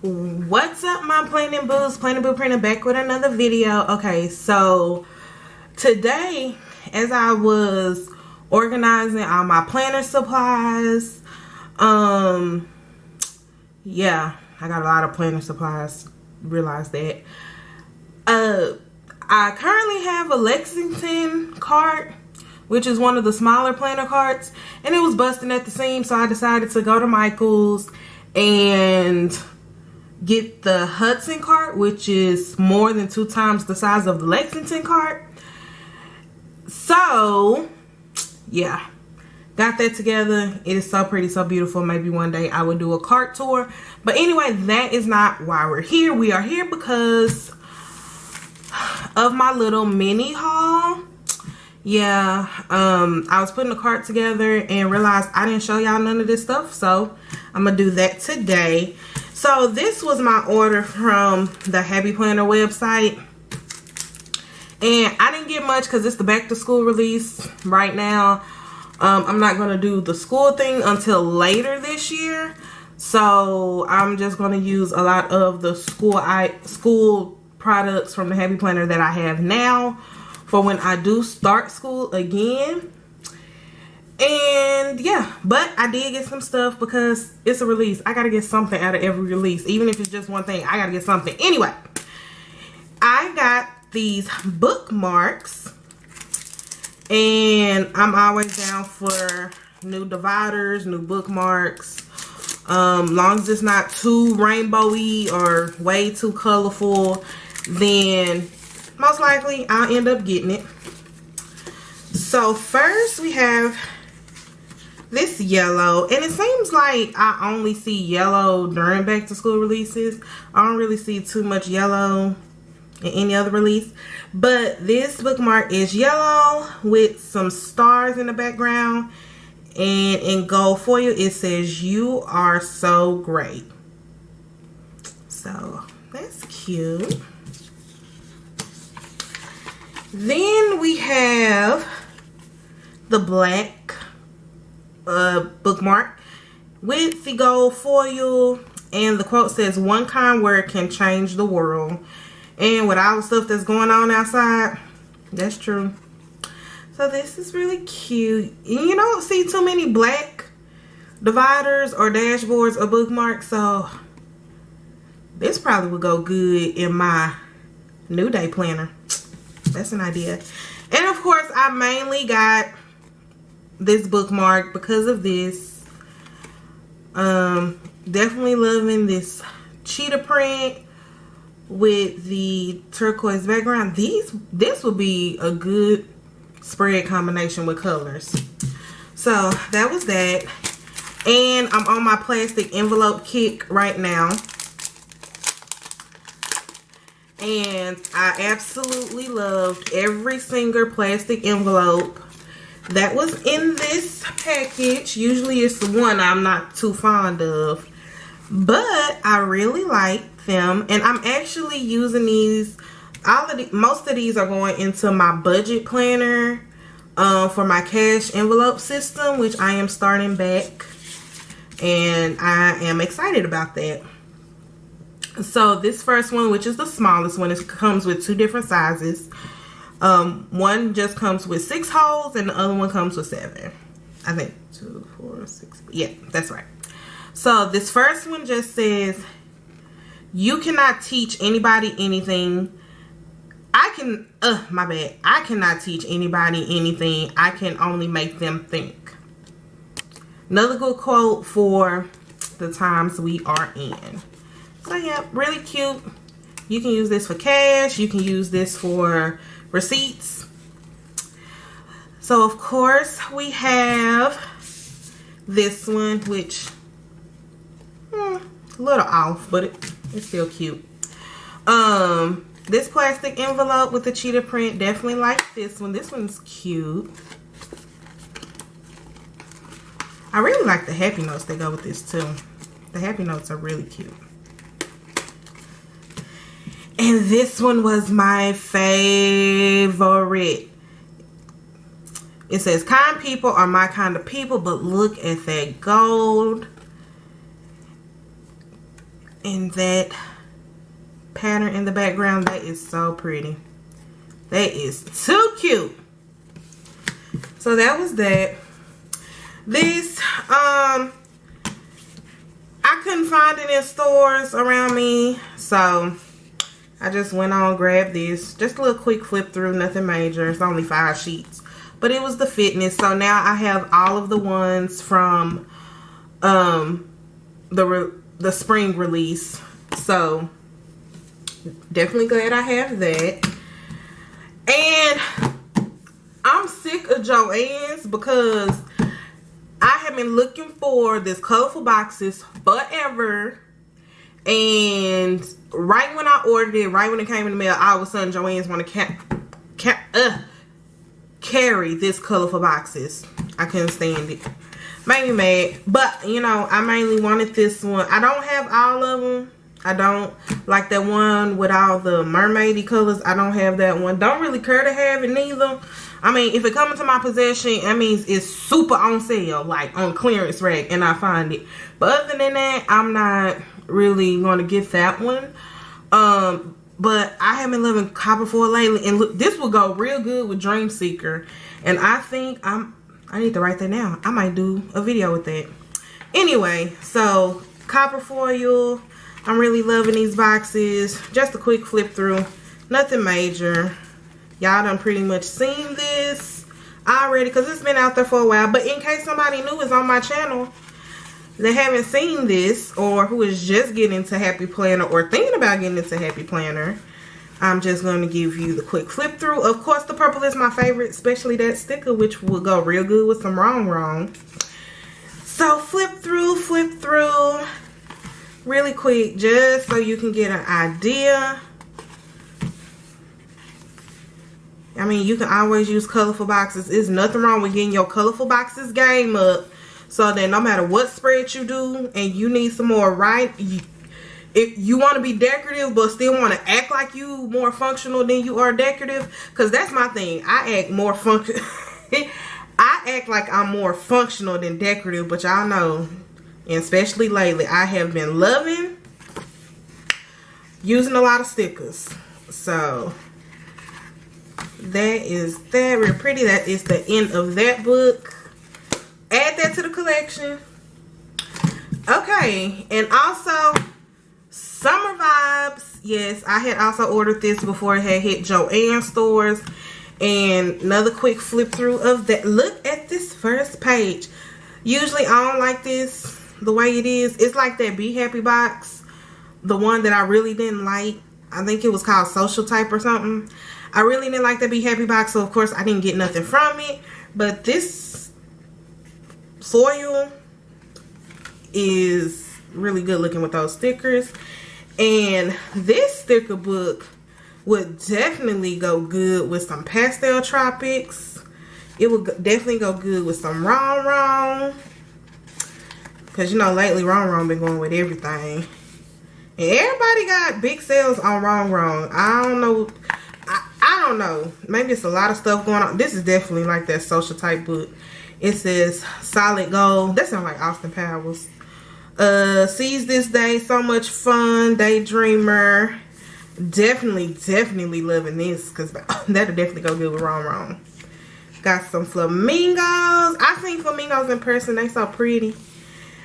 What's up, my planning boos? Planning boo printing back with another video. Okay, so today, as I was organizing all my planner supplies, yeah, I got a lot of planner supplies. Realized that. I currently have a Lexington cart, which is one of the smaller planner carts, and it was busting at the seams, so I decided to go to Michael's and get the Hudson cart, which is more than 2 times the size of the Lexington cart. So yeah, got that together. It is so pretty, so beautiful. Maybe one day I will do a cart tour, but anyway, that is not why we're here. We are here because of my little mini haul. Yeah, I was putting the cart together and realized I didn't show y'all none of this stuff, so I'm gonna do that today. So this was my order from the Happy Planner website, and I didn't get much because it's the back to school release right now. I'm not gonna do the school thing until later this year, so I'm just gonna use a lot of the school products from the Happy Planner that I have now for when I do start school again. And yeah, but I did get some stuff because it's a release. I gotta get something out of every release, even if it's just one thing. I gotta get something. Anyway, I got these bookmarks, and I'm always down for new dividers, new bookmarks. Long as it's not too rainbowy or way too colorful, then most likely I'll end up getting it. So first we have this yellow, and it seems like I only see yellow during back to school releases. I don't really see too much yellow in any other release, but this bookmark is yellow with some stars in the background, and in gold foil it says "You are so great." So that's cute. Then we have the black bookmark with the gold foil, and the quote says, "One kind word can change the world." And with all the stuff that's going on outside, that's true. So this is really cute. You don't see too many black dividers or dashboards or bookmarks, so this probably would go good in my new day planner. That's an idea. And of course, I mainly got this bookmark because of this. Definitely loving this cheetah print with the turquoise background. This would be a good spread combination with colors. So that was that. And I'm on my plastic envelope kick right now. And I absolutely loved every single plastic envelope that was in this package. Usually it's the one I'm not too fond of, but I really like them, and I'm actually using these. Most of these are going into my budget planner for my cash envelope system, which I am starting back, and I am excited about that. So this first one, which is the smallest one, it comes with 2 different sizes. One just comes with 6 holes, and the other one comes with 7. I think 2, 4, 6. Yeah, that's right. So this first one just says, "You cannot teach anybody anything. I cannot teach anybody anything. I can only make them think." Another good quote for the times we are in. So yeah, really cute. You can use this for cash. You can use this for receipts. So of course we have this one, which a little off, but it's still cute. This plastic envelope with the cheetah print, definitely like this one. This one's cute. I really like the happy notes that go with this too. The happy notes are really cute. And this one was my favorite. It says, "Kind people are my kind of people," but look at that gold. And that pattern in the background, that is so pretty. That is too cute. So that was that. This, I couldn't find it in stores around me, so I just went on, grabbed this. Just a little quick flip through, nothing major. It's only 5 sheets. But it was the fitness. So now I have all of the ones from the spring release. So definitely glad I have that. And I'm sick of Joann's because I have been looking for this colorful boxes forever. And right when I ordered it, right when it came in the mail, all of a sudden Joann's want to carry this colorful boxes. I couldn't stand it. Made me mad. But, you know, I mainly wanted this one. I don't have all of them. I don't like that one with all the mermaidy colors. I don't have that one. Don't really care to have it neither. I mean, if it comes into my possession, that means it's super on sale, like on clearance rack, and I find it. But other than that, I'm not really going to get that one. But I have been loving Copper Foil lately, and look, this will go real good with Dream Seeker. And I think I need to write that down. I might do a video with that. Anyway, so Copper Foil. I'm really loving these boxes. Just a quick flip through. Nothing major. Y'all done pretty much seen this already because it's been out there for a while. But in case somebody new is on my channel that haven't seen this, or who is just getting into Happy Planner or thinking about getting into Happy Planner, I'm just going to give you the quick flip through. Of course, the purple is my favorite, especially that sticker, which will go real good with some wrong. So flip through. Really quick, just so you can get an idea. I mean, you can always use colorful boxes. There's nothing wrong with getting your colorful boxes game up, so that no matter what spread you do and you need some more, right? If you want to be decorative but still want to act like you more functional than you are decorative, because that's my thing. I act more function. I act like I'm more functional than decorative, but y'all know, and especially lately, I have been loving using a lot of stickers. So that is that. Real pretty. That is the end of that book. Add that to the collection. Okay, and also Summer Vibes. Yes, I had also ordered this before it had hit Joann stores. And another quick flip through of that. Look at this first page. Usually I don't like this the way it is. It's like that Be Happy box, the one that I really didn't like. I think it was called Social Type or something. I really didn't like that Be Happy box, so of course I didn't get nothing from it. But this foil is really good looking with those stickers. And this sticker book would definitely go good with some pastel tropics. It would definitely go good with some wrong. Because, you know, lately wrong been going with everything. And everybody got big sales on wrong. I don't know. I don't know. Maybe it's a lot of stuff going on. This is definitely like that Social Type book. It says Solid Gold. That sounds like Austin Powers. Seize This Day. So Much Fun. Daydreamer. Definitely loving this. Because that'll definitely go good with wrong. Got some flamingos. I've seen flamingos in person. They so pretty.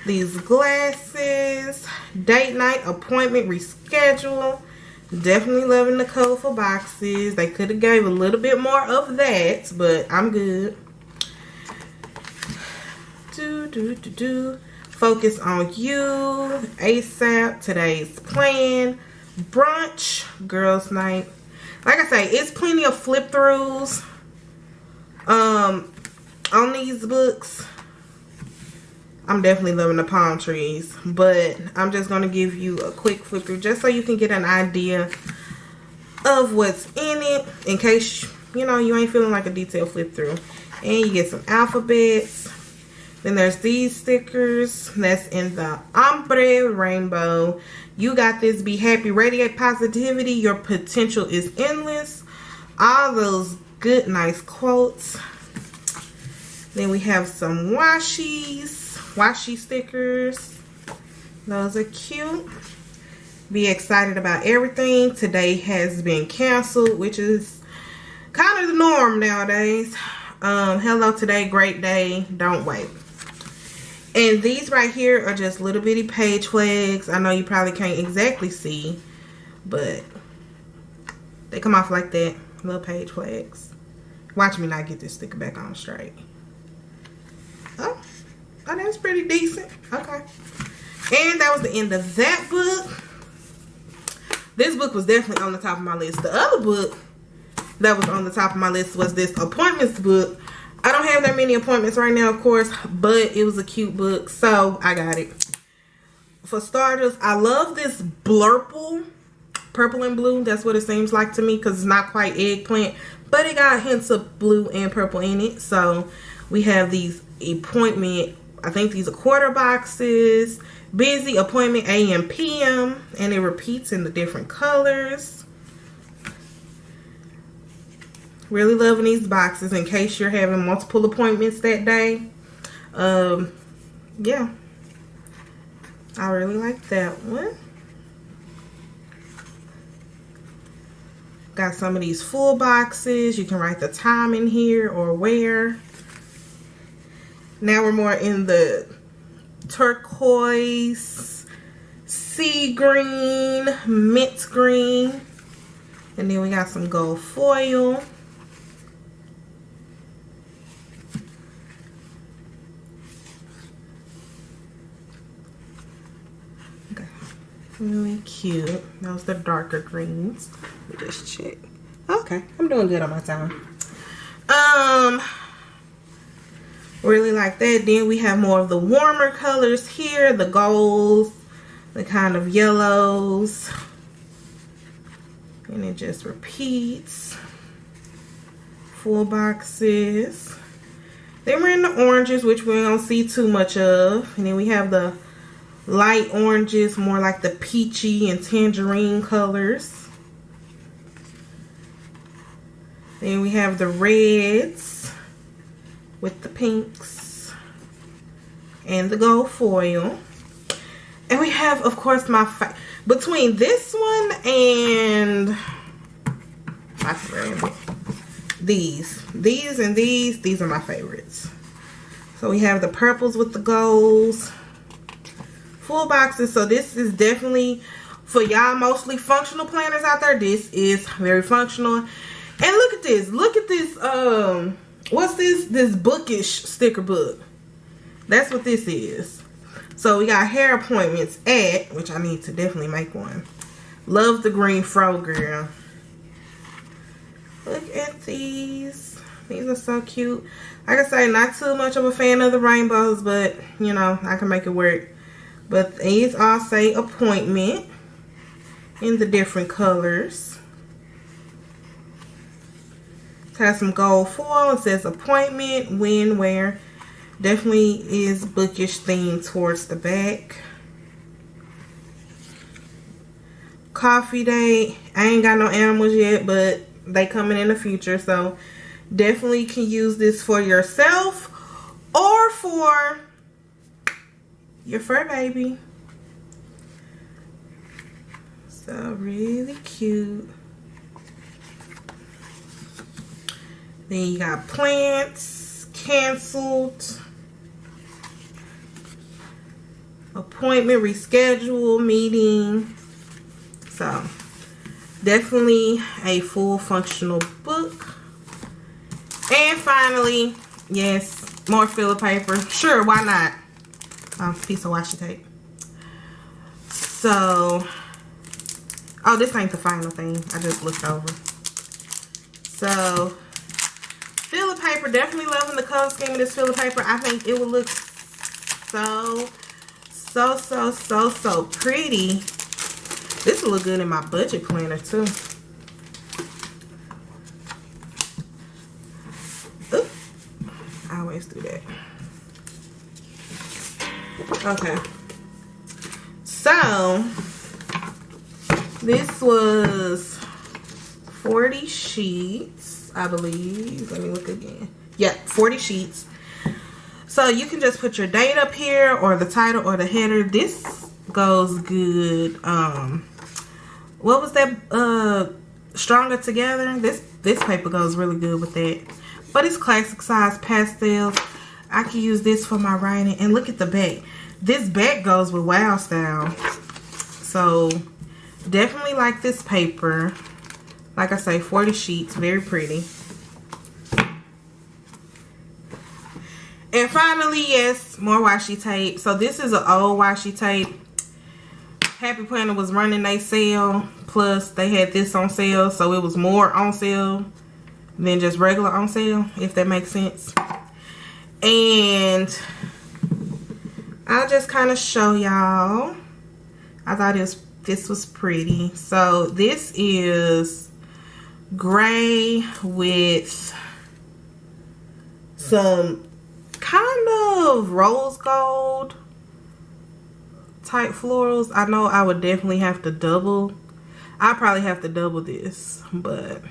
These glasses, date night, appointment, reschedule. Definitely loving the colorful boxes. They could have gave a little bit more of that, but I'm good. Focus on You, ASAP, Today's Plan, Brunch, Girls Night. Like I say, it's plenty of flip throughs on these books. I'm definitely loving the palm trees, but I'm just going to give you a quick flip through just so you can get an idea of what's in it in case, you know, you ain't feeling like a detailed flip through. And you get some alphabets. Then there's these stickers. That's in the ombre rainbow. You got this. Be happy, radiate positivity. Your potential is endless. All those good, nice quotes. Then we have some washi stickers. Those are cute. Be excited about everything. Today has been canceled, which is kind of the norm nowadays. Hello today, great day, don't wait. And these right here are just little bitty page flags. I know you probably can't exactly see, but they come off like that, little page flags. Watch me not get this sticker back on straight. Oh, that's pretty decent. Okay. And that was the end of that book. This book was definitely on the top of my list. The other book that was on the top of my list was this appointments book. I don't have that many appointments right now, of course, but it was a cute book, so I got it. For starters, I love this blurple, purple and blue. That's what it seems like to me, because it's not quite eggplant, but it got hints of blue and purple in it. So we have these appointment, I think these are quarter boxes. Busy appointment AM PM, and it repeats in the different colors. Really loving these boxes in case you're having multiple appointments that day. Yeah, I really like that one. Got some of these full boxes. You can write the time in here or where. Now we're more in the turquoise, sea green, mint green, and then we got some gold foil. Okay, really cute. Those are the darker greens. Let me just check. Okay, I'm doing good on my time. Really like that. Then we have more of the warmer colors here, the golds, the kind of yellows, and it just repeats. Full boxes. Then we're in the oranges, which we don't see too much of, and then we have the light oranges, more like the peachy and tangerine colors. Then we have the reds with the pinks and the gold foil. And we have, of course, between this one and my favorite, these are my favorites. So we have the purples with the golds, full boxes. So this is definitely for y'all mostly functional planners out there. This is very functional. And look at this, what's this bookish sticker book. That's what this is. So we got hair appointments at, which I need to definitely make one. Love the green fro, girl. Look at these. These are so cute. Like I say, not too much of a fan of the rainbows, but you know, I can make it work. But these all say appointment in the different colors. Has some gold foil. It says appointment, when, where. Definitely is bookish theme towards the back. Coffee date. I ain't got no animals yet, but they coming in the future, so definitely can use this for yourself or for your fur baby. So really cute. Then you got plants, canceled, appointment, reschedule, meeting. So definitely a full functional book. And finally, yes, more filler paper. Sure, why not? Piece of washi tape. So, oh, this ain't the final thing. I just looked over. So, filler paper, definitely loving the color scheme of this filler paper. I think it would look so pretty. This will look good in my budget planner too. Oop. I always do that. Okay. So, this was 40 sheets, I believe. Let me look again. Yeah, 40 sheets. So you can just put your date up here or the title or the header. This goes good what was that, Stronger Together. This paper goes really good with that. But it's classic size pastels. I can use this for my writing. And look at the back. This back goes with Wow Style. So definitely like this paper. Like I say, 40 sheets, very pretty. And finally, yes, more washi tape. So this is an old washi tape. Happy Planner was running their sale. Plus, they had this on sale. So it was more on sale than just regular on sale, if that makes sense. And I'll just kind of show y'all. I thought this was pretty. So this is gray with some kind of rose gold type florals. I know I would definitely have to double. I probably have to double this, but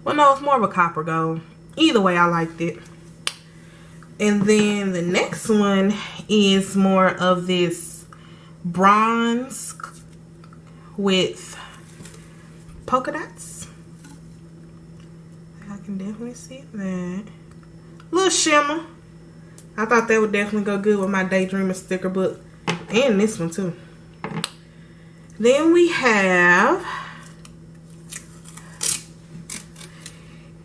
well, no, it's more of a copper gold. Either way, I liked it. And then the next one is more of this bronze with polka dots. I can definitely see that. Little shimmer. I thought that would definitely go good with my Daydreamer sticker book. And this one too. Then we have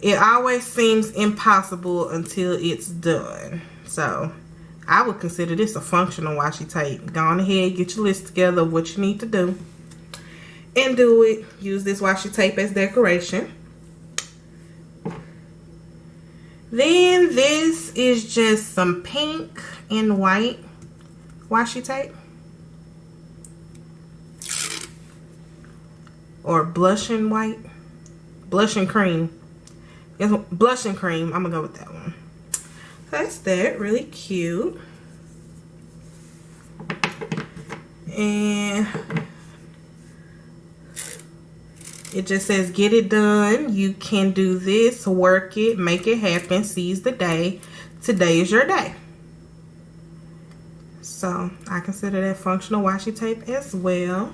It Always Seems Impossible Until It's Done. So I would consider this a functional washi tape. Go on ahead, get your list together of what you need to do. And do it. Use this washi tape as decoration. Then this is just some pink and white washi tape. Or blushing white. Blushing cream. It's blushing cream. I'm going to go with that one. So that's that. Really cute. And it just says, get it done. You can do this. Work it. Make it happen. Seize the day. Today is your day. So I consider that functional washi tape as well.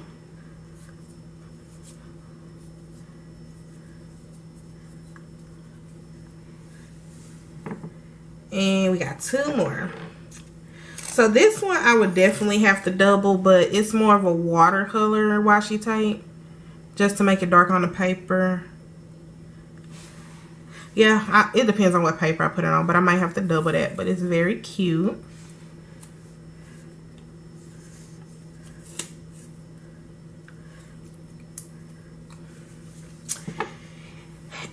And we got two more. So this one I would definitely have to double, but it's more of a watercolor washi tape. Just to make it dark on the paper. Yeah, it depends on what paper I put it on, but I might have to double that. But it's very cute.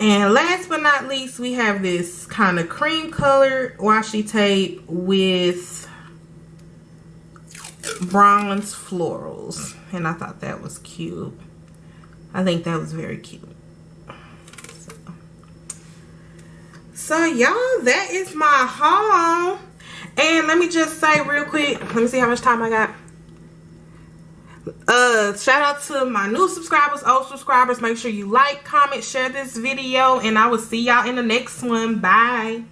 And last but not least, we have this kind of cream colored washi tape with bronze florals. And I thought that was cute. I think that was very cute. So y'all, that is my haul. And let me just say real quick, let me see how much time I got. Shout out to my new subscribers, old subscribers. Make sure you like, comment, share this video, and I will see y'all in the next one. Bye.